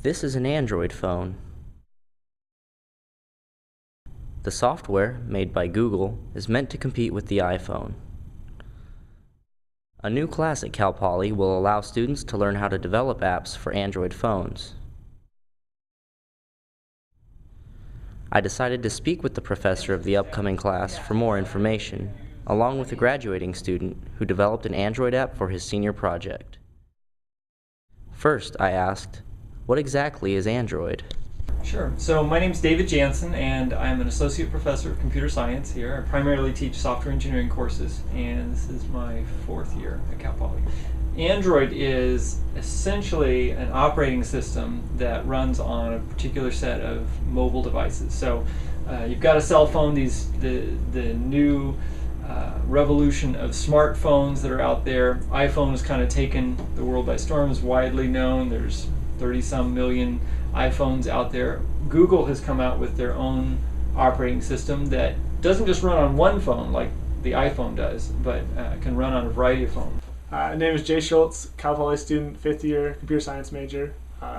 This is an Android phone. The software, made by Google, is meant to compete with the iPhone. A new class at Cal Poly will allow students to learn how to develop apps for Android phones. I decided to speak with the professor of the upcoming class for more information, along with a graduating student who developed an Android app for his senior project. First, I asked, what exactly is Android? Sure. So my name is David Jansen, and I'm an associate professor of computer science here. I primarily teach software engineering courses, and this is my 4th year at Cal Poly. Android is essentially an operating system that runs on a particular set of mobile devices. So you've got a cell phone, the new revolution of smartphones that are out there. iPhone has kind of taken the world by storm, is widely known. There's 30-some million iPhones out there. Google has come out with their own operating system that doesn't just run on one phone like the iPhone does, but can run on a variety of phones. My name is Jay Schultz, Cal Poly student, 5th year, computer science major,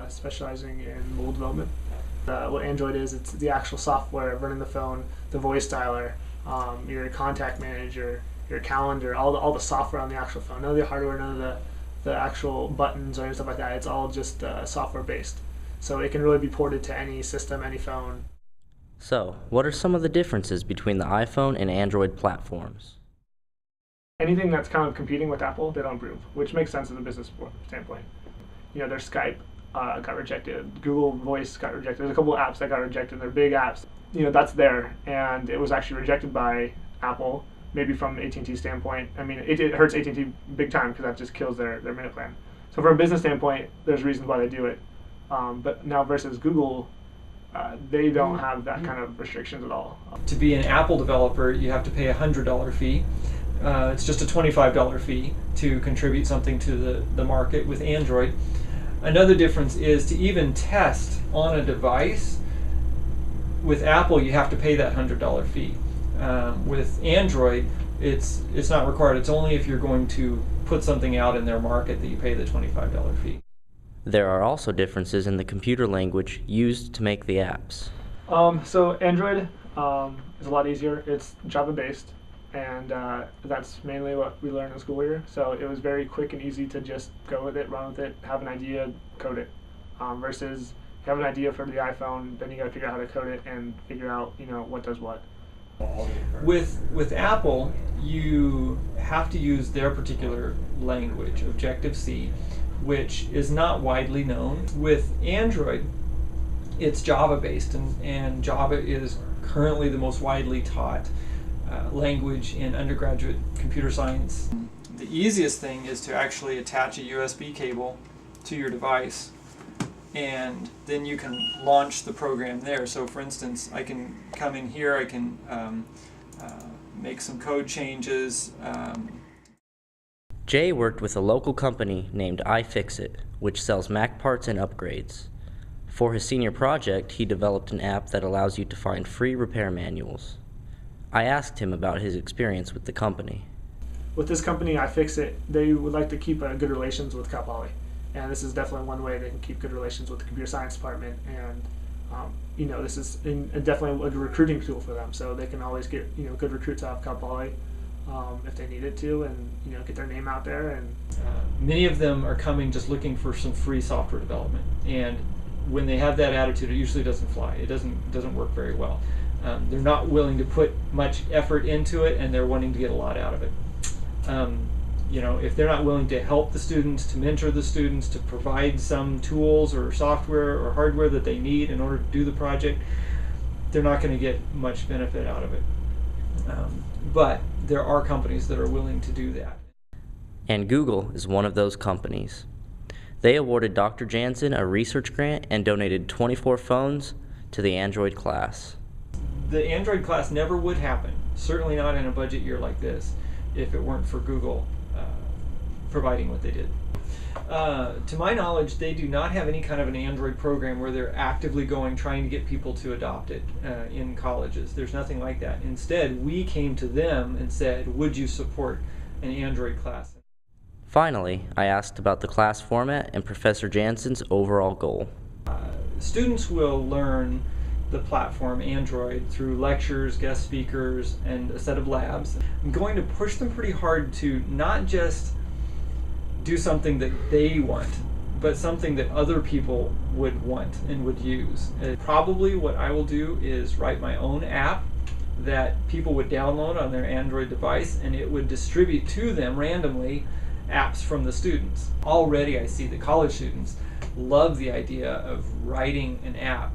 specializing in mobile development. What Android is, it's the actual software running the phone, the voice dialer, your contact manager, your calendar, all the software on the actual phone. None of the hardware, none of the actual buttons or any stuff like that. It's all just software based. So it can really be ported to any system, any phone. So, what are some of the differences between the iPhone and Android platforms? Anything that's kind of competing with Apple, they don't improve, which makes sense in a business standpoint. You know, their Skype got rejected, Google Voice got rejected. There's a couple of apps that got rejected. They're big apps. You know, that's there, and it was actually rejected by Apple. Maybe from AT&T standpoint, I mean, it hurts AT&T big time because that just kills their minute plan. So from a business standpoint, there's reasons why they do it. But now versus Google, they don't have that kind of restrictions at all. To be an Apple developer, you have to pay a $100 fee. It's just a $25 fee to contribute something to the market with Android. Another difference is to even test on a device, with Apple you have to pay that $100 fee. With Android, it's not required. It's only if you're going to put something out in their market that you pay the $25 fee. There are also differences in the computer language used to make the apps. So Android is a lot easier. It's Java based, and that's mainly what we learned in school here. So it was very quick and easy to just go with it, run with it, have an idea, code it. Versus you have an idea for the iPhone, then you got to figure out how to code it and figure out, you know, what does what. With Apple, you have to use their particular language, Objective-C, which is not widely known. With Android, it's Java-based, and Java is currently the most widely taught language in undergraduate computer science. The easiest thing is to actually attach a USB cable to your device, and then you can launch the program there. So for instance, I can come in here, I can make some code changes. Jay worked with a local company named iFixit, which sells Mac parts and upgrades. For his senior project, he developed an app that allows you to find free repair manuals. I asked him about his experience with the company. With this company, iFixit, they would like to keep good relations with Cal Poly. And this is definitely one way they can keep good relations with the computer science department. And you know, this is definitely a recruiting tool for them. So they can always get, you know, good recruits out of Cal Poly if they needed to, and, you know, get their name out there. And many of them are coming just looking for some free software development. And when they have that attitude, it usually doesn't fly. It doesn't work very well. They're not willing to put much effort into it, and they're wanting to get a lot out of it. You know, if they're not willing to help the students, to mentor the students, to provide some tools or software or hardware that they need in order to do the project, they're not going to get much benefit out of it. But there are companies that are willing to do that. And Google is one of those companies. They awarded Dr. Jansen a research grant and donated 24 phones to the Android class. The Android class never would happen, certainly not in a budget year like this, if it weren't for Google providing what they did. To my knowledge, they do not have any kind of an Android program where they're actively trying to get people to adopt it in colleges. There's nothing like that. Instead, we came to them and said, would you support an Android class? Finally, I asked about the class format and Professor Jansen's overall goal. students will learn the platform Android through lectures, guest speakers, and a set of labs. I'm going to push them pretty hard to not just do something that they want, but something that other people would want and would use. Probably what I will do is write my own app that people would download on their Android device, and it would distribute to them randomly apps from the students. Already I see that college students love the idea of writing an app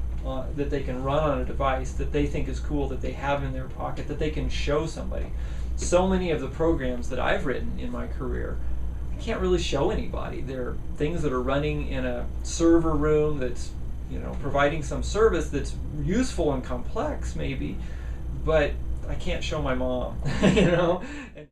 that they can run on a device that they think is cool, that they have in their pocket, that they can show somebody. So many of the programs that I've written in my career, I can't really show anybody. They're things that are running in a server room that's, providing some service that's useful and complex maybe, but I can't show my mom,